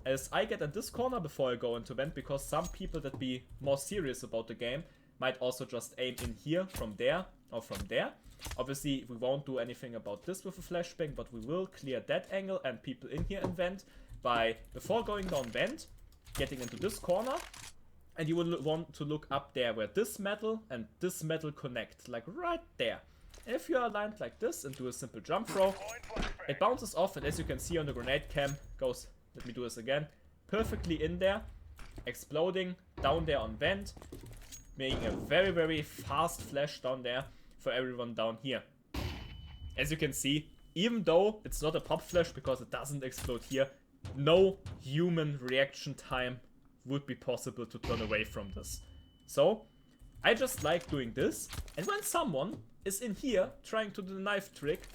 is I get in this corner before I go into vent, because some people that be more serious about the game might also just aim in here from there or from there. Obviously we won't do anything about this with a flashbang, but we will clear that angle and people in here in vent by, before going down vent, getting into this corner, and you will want to look up there where this metal and this metal connect, like right there. If you are aligned like this and do a simple jump throw, it bounces off, and as you can see on the grenade cam, goes, let me do this again, perfectly in there, exploding down there on vent, making a very, very fast flash down there for everyone down here. As you can see, even though it's not a pop flash because it doesn't explode here, no human reaction time would be possible to turn away from this. So I just like doing this, and when someone is in here trying to do the knife trick,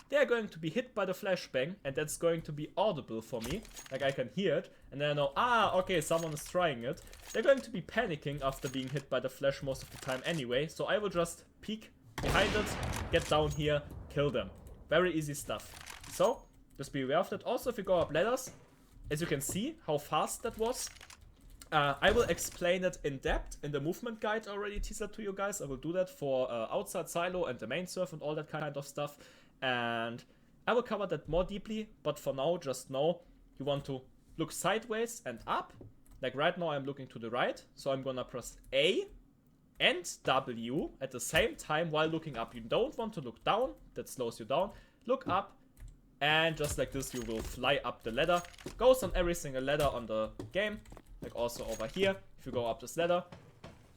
they are going to be hit by the flashbang, and that's going to be audible for me, like I can hear it, and then I know, okay, someone is trying it. They're going to be panicking after being hit by the flash most of the time anyway, so I will just peek behind it, get down here, kill them. Very easy stuff. So just be aware of that. Also, if you go up ladders, as you can see how fast that was, I will explain it in depth in the movement guide already teaser to you guys. I will do that for outside silo and the main serve and all that kind of stuff. And I will cover that more deeply, but for now, just know you want to look sideways and up. Like right now, I'm looking to the right, so I'm gonna press A and W at the same time while looking up. You don't want to look down, that slows you down. Look up, and just like this, you will fly up the ladder. Goes on every single ladder on the game. Like also over here, if you go up this ladder,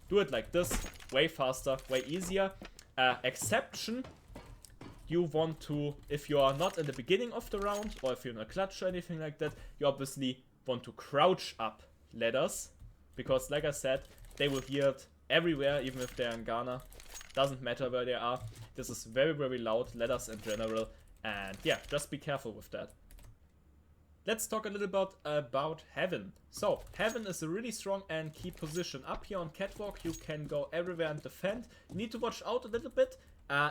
do it like this, way faster, way easier. Exception, you want to, if you are not in the beginning of the round, or if you're in a clutch or anything like that, you obviously want to crouch up ladders, because like I said, they will hear it everywhere, even if they're in Ghana. Doesn't matter where they are. This is very, very loud, ladders in general, and yeah, just be careful with that. Let's talk a little bit about Heaven. So, Heaven is a really strong and key position. Up here on Catwalk, you can go everywhere and defend. You need to watch out a little bit.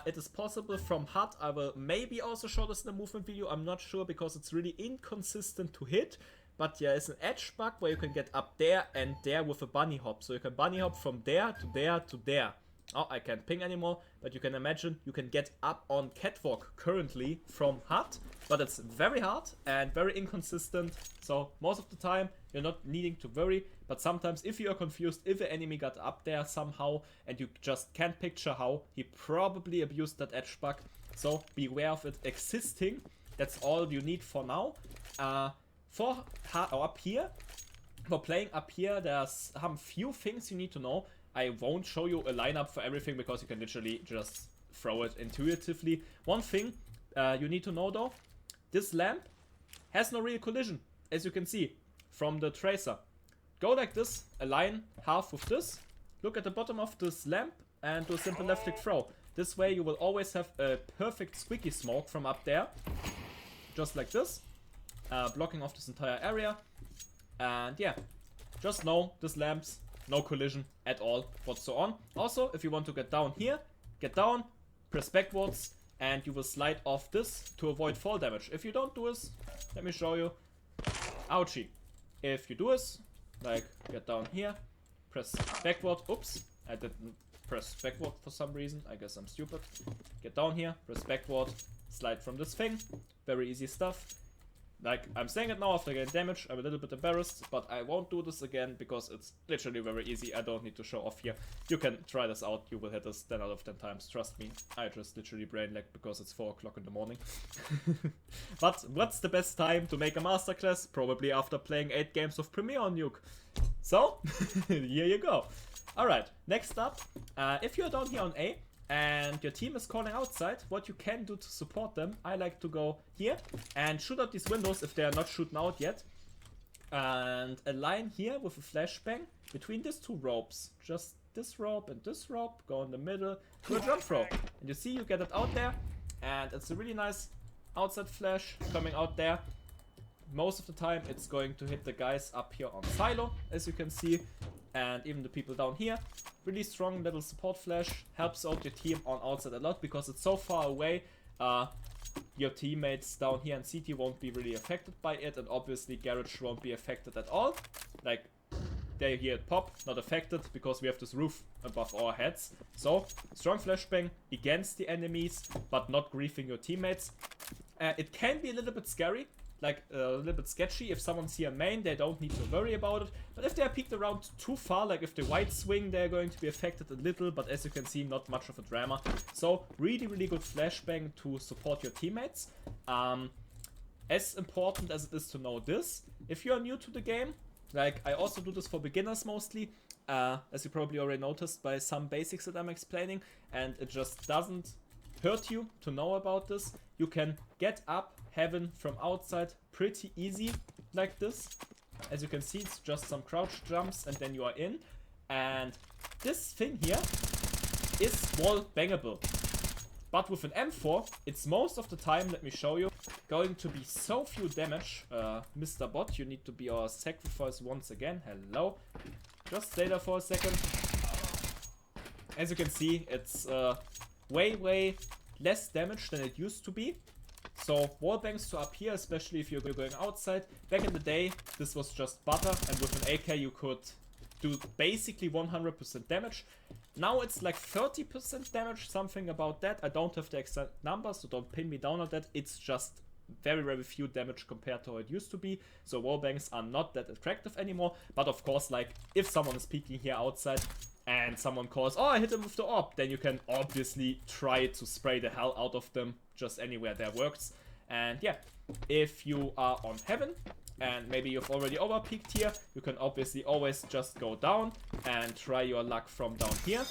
It is possible from H.U.T. I will maybe also show this in a movement video. I'm not sure because it's really inconsistent to hit. But yeah, it's an Edgebug where you can get up there and there with a bunny hop. So you can bunny hop from there to there to there. Oh, I can't ping anymore, but you can imagine you can get up on Catwalk currently from H.U.T. But it's very hard and very inconsistent, so most of the time you're not needing to worry. But sometimes if you are confused, if an enemy got up there somehow and you just can't picture how, he probably abused that Edgebug. So beware of it existing. That's all you need for now. For up here, for playing up here, there's some few things you need to know. I won't show you a lineup for everything because you can literally just throw it intuitively. One thing you need to know though, this lamp has no real collision, as you can see from the tracer. Go like this, align half with this, look at the bottom of this lamp and do a simple left click throw. This way you will always have a perfect squeaky smoke from up there, just like this, blocking off this entire area. And yeah, just know this lamp's no collision at all whatsoever. Also, if you want to get down here, get down, press backwards, and you will slide off this to avoid fall damage. If you don't do this, let me show you. Ouchie. If you do this, like get down here, press backward. Oops, I didn't press backward for some reason. I guess I'm stupid. Get down here, press backward, slide from this thing. Very easy stuff. Like, I'm saying it now after getting damage, I'm a little bit embarrassed, but I won't do this again because it's literally very easy. I don't need to show off here. You can try this out, you will hit this 10 out of 10 times, trust me. I just literally brain lagged because it's 4 o'clock in the morning. But what's the best time to make a masterclass? Probably after playing 8 games of Premiere on Nuke. So, here you go. Alright, next up, if you're down here on A, and your team is calling outside, what you can do to support them, I like to go here and shoot out these windows if they are not shooting out yet. And align here with a flashbang between these 2 ropes. Just this rope and this rope, go in the middle, do a jump throw. And you see you get it out there, and it's a really nice outside flash coming out there. Most of the time it's going to hit the guys up here on silo, as you can see, and even the people down here. Really strong little support flash, helps out your team on outside a lot because it's so far away. Your teammates down here in CT won't be really affected by it, and obviously Garage won't be affected at all. Like, they here at Pop, not affected because we have this roof above our heads. So, strong flashbang against the enemies, but not griefing your teammates. It can be a little bit scary, like a little bit sketchy. If someone's here main, they don't need to worry about it. But if they're peeked around too far, like if they white swing, they're going to be affected a little. But as you can see, not much of a drama. So really, really good flashbang to support your teammates. As important as it is to know this, if you're new to the game, like I also do this for beginners mostly, as you probably already noticed by some basics that I'm explaining, and it just doesn't hurt you to know about this. You can get up heaven from outside pretty easy like this. As you can see, it's just some crouch jumps and then you are in. And this thing here is wall bangable. But with an M4, it's most of the time, let me show you, going to be so few damage. Mr. Bot, you need to be our sacrifice once again. Hello. Just stay there for a second. As you can see, it's way less damage than it used to be. So wallbangs to up here, especially if you're going outside. Back in the day, this was just butter, and with an AK you could do basically 100% damage. Now it's like 30% damage, something about that. I don't have the exact numbers, so don't pin me down on that. It's just very few damage compared to how it used to be. So wallbangs are not that attractive anymore. But of course, like if someone is peeking here outside and someone calls, oh, I hit him with the orb, then you can obviously try to spray the hell out of them just anywhere that works. And yeah, if you are on heaven and maybe you've already over peaked here, you can obviously always just go down and try your luck from down here.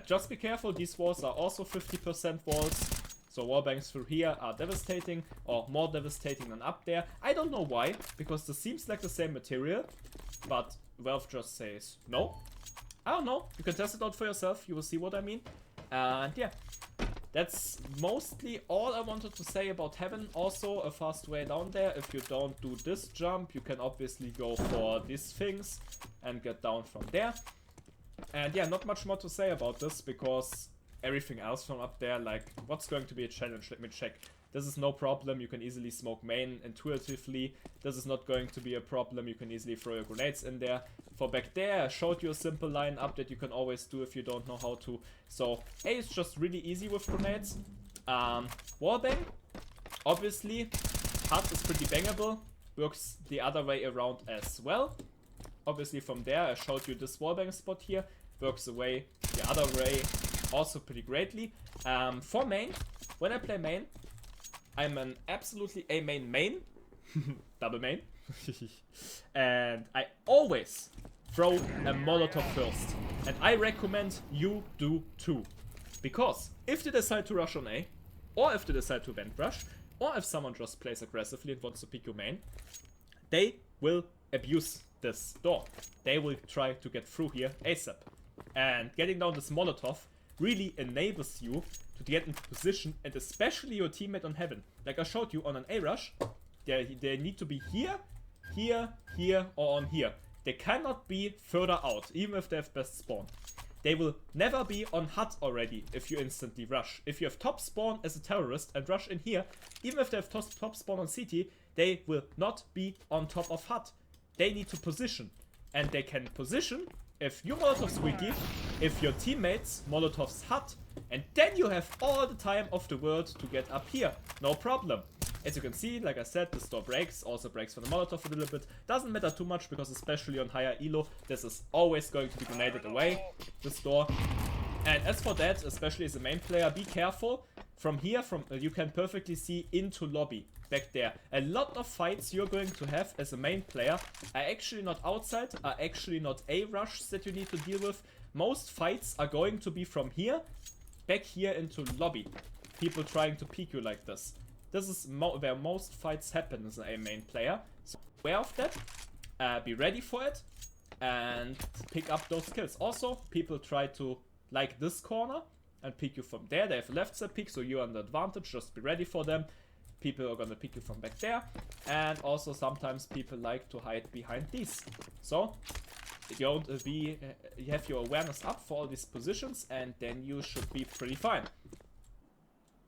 Just be careful, these walls are also 50% walls. So wallbangs through here are devastating, or more devastating than up there. I don't know why, because this seems like the same material, but Valve just says no. I don't know, you can test it out for yourself, you will see what I mean. And yeah, that's mostly all I wanted to say about heaven. Also a fast way down there, if you don't do this jump, you can obviously go for these things and get down from there. And yeah, not much more to say about this, because everything else from up there, like what's going to be a challenge, let me check. This is no problem, you can easily smoke main intuitively. This is not going to be a problem, you can easily throw your grenades in there. For back there, I showed you a simple lineup that you can always do if you don't know how to. So, hey, it's just really easy with grenades. Wallbang, obviously, H.U.T is pretty bangable, works the other way around as well. Obviously from there, I showed you this wallbang spot here, works away the other way also pretty greatly. For main, when I play main, I'm an absolutely A main, double main, and I always throw a Molotov first, and I recommend you do too, because if they decide to rush on A, or if they decide to vent rush, or if someone just plays aggressively and wants to pick your main, they will abuse this door. They will try to get through here ASAP, and getting down this Molotov really enables you to get into position, and especially your teammate on heaven. Like I showed you on an A rush, they need to be here, here, here, or on here. They cannot be further out, even if they have best spawn. they will never be on H.U.T already if you instantly rush. If you have top spawn as a terrorist and rush in here, even if they have top spawn on CT, they will not be on top of H.U.T. They need to position. And they can position if you Molotov squeaky, if your teammates Molotovs H.U.T, and then you have all the time of the world to get up here. No problem. As you can see, like I said, the store breaks, also breaks for the Molotov a little bit. Doesn't matter too much because especially on higher elo, this is always going to be grenaded away, the store. And as for that, especially as a main player, be careful. From here, you can perfectly see into lobby, back there. A lot of fights you're going to have as a main player are actually not outside, are actually not A rush that you need to deal with. Most fights are going to be from here, back here into lobby. People trying to peek you like this. This is where most fights happen as a main player. So aware of that, be ready for it, and pick up those kills. Also, people try to like this corner and pick you from there. They have a left side pick, so you're on the advantage. Just be ready for them. People are gonna pick you from back there. And also sometimes people like to hide behind these. So you have your awareness up for all these positions, and then you should be pretty fine.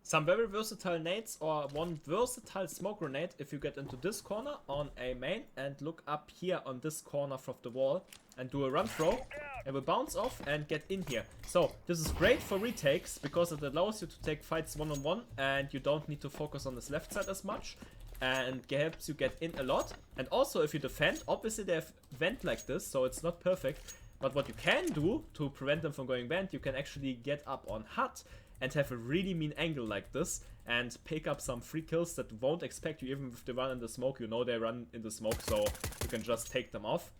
Some very versatile nades or one versatile smoke grenade if you get into this corner on a main and look up here on this corner from the wall and do a run throw. It will bounce off and get in here. So this is great for retakes because it allows you to take fights one-on-one and you don't need to focus on this left side as much, and helps you get in a lot. And also if you defend, obviously they have vent like this, so it's not perfect. But what you can do to prevent them from going vent, you can actually get up on H.U.T and have a really mean angle like this and pick up some free kills that won't expect you. Even if they run in the smoke, you know they run in the smoke, so you can just take them off.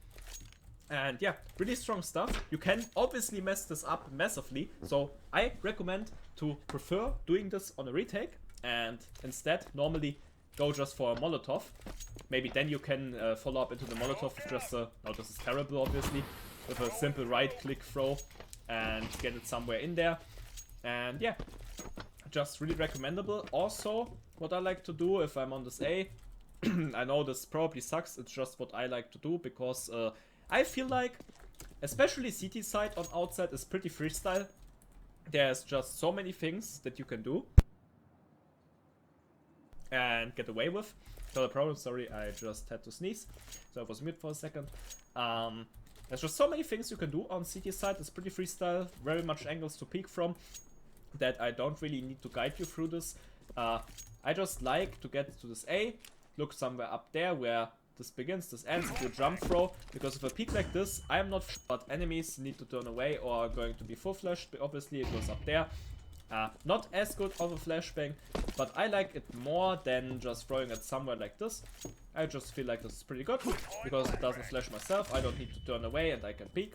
And yeah, really strong stuff. You can obviously mess this up massively, so I recommend to prefer doing this on a retake and instead normally go just for a Molotov. Maybe then you can follow up into the Molotov with just a, oh, this is terrible obviously, with a simple right click throw and get it somewhere in there. And yeah, just really recommendable. Also, what I like to do if I'm on this A, I know this probably sucks, it's just what I like to do because I feel like, especially CT side on outside is pretty freestyle. There's just so many things that you can do and get away with. So the problem, sorry, I just had to sneeze, so I was mute for a second. There's just so many things you can do on CT side. It's pretty freestyle, very much angles to peek from, that I don't really need to guide you through this. I just like to get to this A, look somewhere up there where this begins, this ends, and do a jump throw, because if I peek like this, I'm not sure what enemies need to turn away or are going to be full flashed. Obviously it goes up there. Not as good of a flashbang, but I like it more than just throwing it somewhere like this. I just feel like this is pretty good, because it doesn't flash myself, I don't need to turn away and I can peek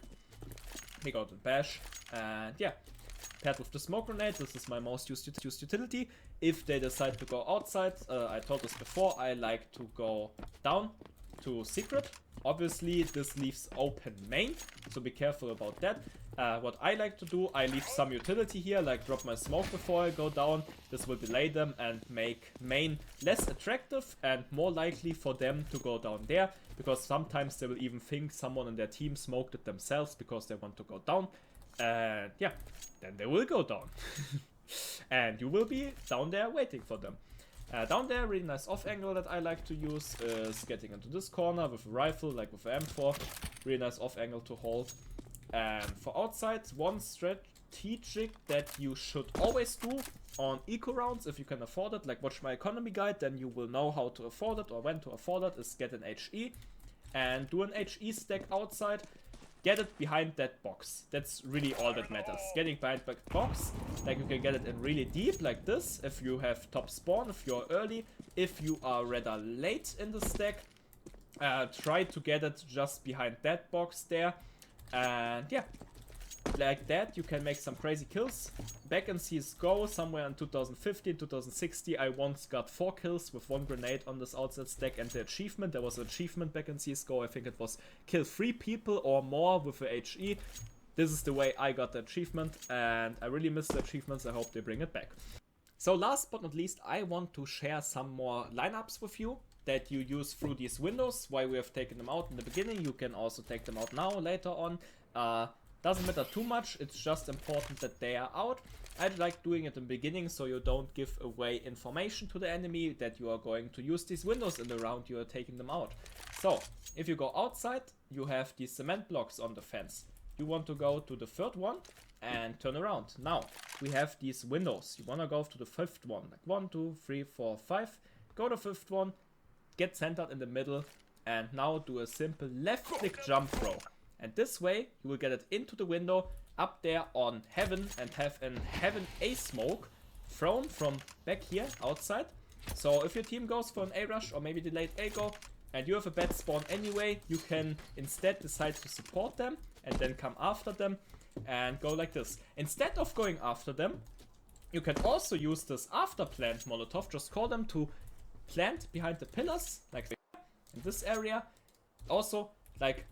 out and bash, and yeah. Paired with the smoke grenade, this is my most used utility. If they decide to go outside, I told this before, I like to go down to secret. Obviously this leaves open main, so be careful about that. What I like to do, I leave some utility here, like drop my smoke before I go down. This will delay them and make main less attractive and more likely for them to go down there, because sometimes they will even think someone in their team smoked it themselves because they want to go down. And yeah, then they will go down. And you will be down there waiting for them. Down there, really nice off angle that I like to use is getting into this corner with a rifle, like with an M4. Really nice off angle to hold. And for outside, one strategic that you should always do on eco rounds, if you can afford it, like watch my economy guide, then you will know how to afford it or when to afford it, is get an HE and do an HE stack outside. Get it behind that box. That's really all that matters. Getting behind that box, like you can get it in really deep like this, if you have top spawn, if you're early. If you are rather late in the stack, try to get it just behind that box there. And yeah, like that you can make some crazy kills. Back in CSGO, somewhere in 2015, 2016, I once got 4 kills with 1 grenade on this outside stack, and the achievement, there was an achievement back in CSGO, I think it was kill 3 people or more with a HE. This is the way I got the achievement, and I really miss the achievements, I hope they bring it back. So last but not least, I want to share some more lineups with you that you use through these windows. Why we have taken them out in the beginning, you can also take them out now, later on. Doesn't matter too much, it's just important that they are out. I like doing it in the beginning so you don't give away information to the enemy that you are going to use these windows in the round you are taking them out. So, if you go outside, you have these cement blocks on the fence. You want to go to the third one and turn around. Now, we have these windows. You want to go to the fifth one. Like 1, 2, 3, 4, 5. Go to the fifth one, get centered in the middle, and now do a simple left click jump throw. And this way, you will get it into the window, up there on heaven, and have an heaven A smoke thrown from back here outside. So if your team goes for an A rush or maybe delayed A go, and you have a bad spawn anyway, you can instead decide to support them and then come after them and go like this. Instead of going after them, you can also use this Afterplant Molotov. Just call them to plant behind the pillars, like in this area. Also, like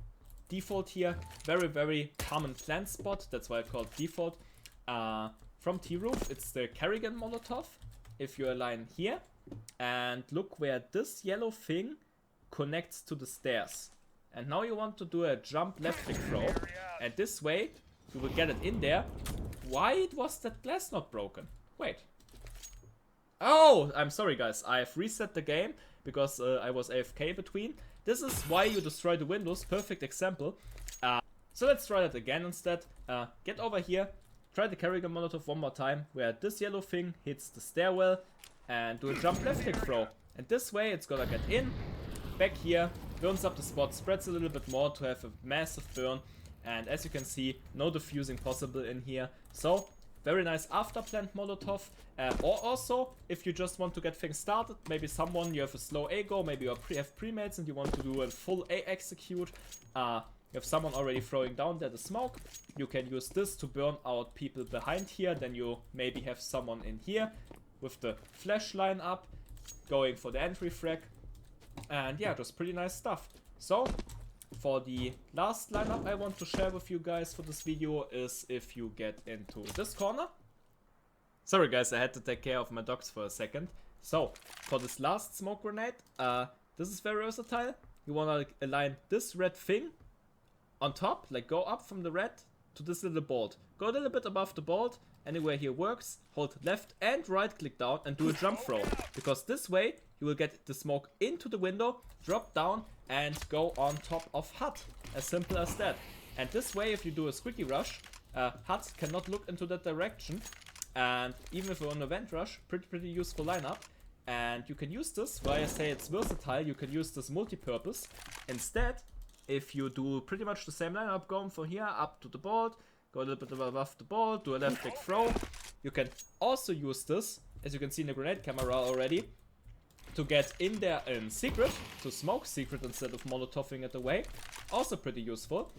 default here, very common plant spot. That's why I call it default. From T-Roof, it's the Kerrigan Molotov. If you align here and look where this yellow thing connects to the stairs. And now you want to do a jump left click throw. And this way, you will get it in there. Why was that glass not broken? Wait. Oh, I'm sorry guys. I've reset the game because I was AFK between. This is why you destroy the windows. Perfect example. So let's try that again instead. Get over here. Try the Kerrigan Molotov one more time. Where this yellow thing hits the stairwell. And do a jump left click throw. And this way it's gonna get in. Back here. Burns up the spot. Spreads a little bit more to have a massive burn. And as you can see, no diffusing possible in here. So, very nice Afterplant Molotov. Or also, if you just want to get things started, maybe someone, you have a slow A go, maybe you have premates and you want to do a full A execute. You have someone already throwing down there the smoke. You can use this to burn out people behind here. Then you maybe have someone in here with the flash line up, going for the entry frag. And yeah, just pretty nice stuff. So, for the last lineup I want to share with you guys for this video is if you get into this corner. Sorry guys, I had to take care of my dogs for a second. So, for this last smoke grenade, this is very versatile. You want to align this red thing on top, like go up from the red to this little bolt. Go a little bit above the bolt, anywhere here works. Hold left and right click down and do a jump throw. Because this way you will get the smoke into the window, drop down and go on top of H.U.T. As simple as that. And this way, if you do a squeaky rush, H.U.T cannot look into that direction. And even if you're on a vent rush, pretty useful lineup. And you can use this, why I say it's versatile, you can use this multi-purpose. Instead, if you do pretty much the same lineup, going from here up to the bolt, go a little bit above the bolt, do a left click throw. You can also use this, as you can see in the grenade camera already, to get in there in secret, to smoke secret instead of molotoving it away. Also pretty useful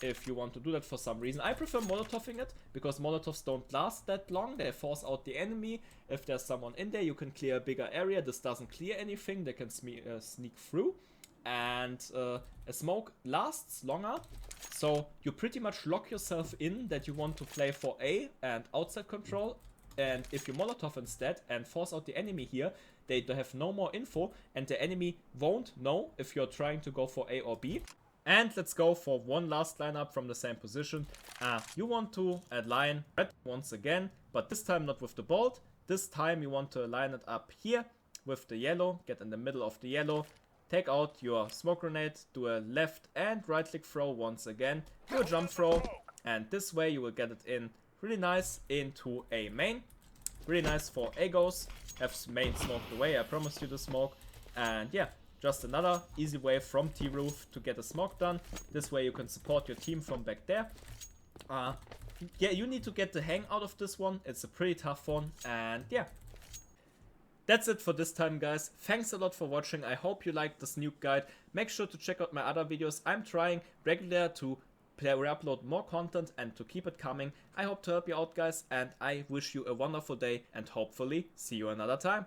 if you want to do that for some reason. I prefer molotoving it because molotovs don't last that long. They force out the enemy. If there's someone in there, you can clear a bigger area. This doesn't clear anything. They can sneak through. And a smoke lasts longer. So you pretty much lock yourself in that you want to play for A and outside control. And if you molotov instead and force out the enemy here, they have no more info and the enemy won't know if you're trying to go for A or B. And let's go for one last lineup from the same position. You want to align red once again, but this time not with the bolt. This time you want to align it up here with the yellow, get in the middle of the yellow, take out your smoke grenade, do a left and right click throw once again, do a jump throw, and this way you will get it in really nice into a main. Really nice for A goes. Have main smoked away, I promised you the smoke. And yeah, just another easy way from T-Roof to get a smoke done. This way you can support your team from back there. Yeah, you need to get the hang out of this one. It's a pretty tough one. And yeah, that's it for this time, guys. Thanks a lot for watching. I hope you liked this Nuke guide. Make sure to check out my other videos. I'm trying regularly to re-upload more content and to keep it coming. I hope to help you out, guys, and I wish you a wonderful day and hopefully see you another time.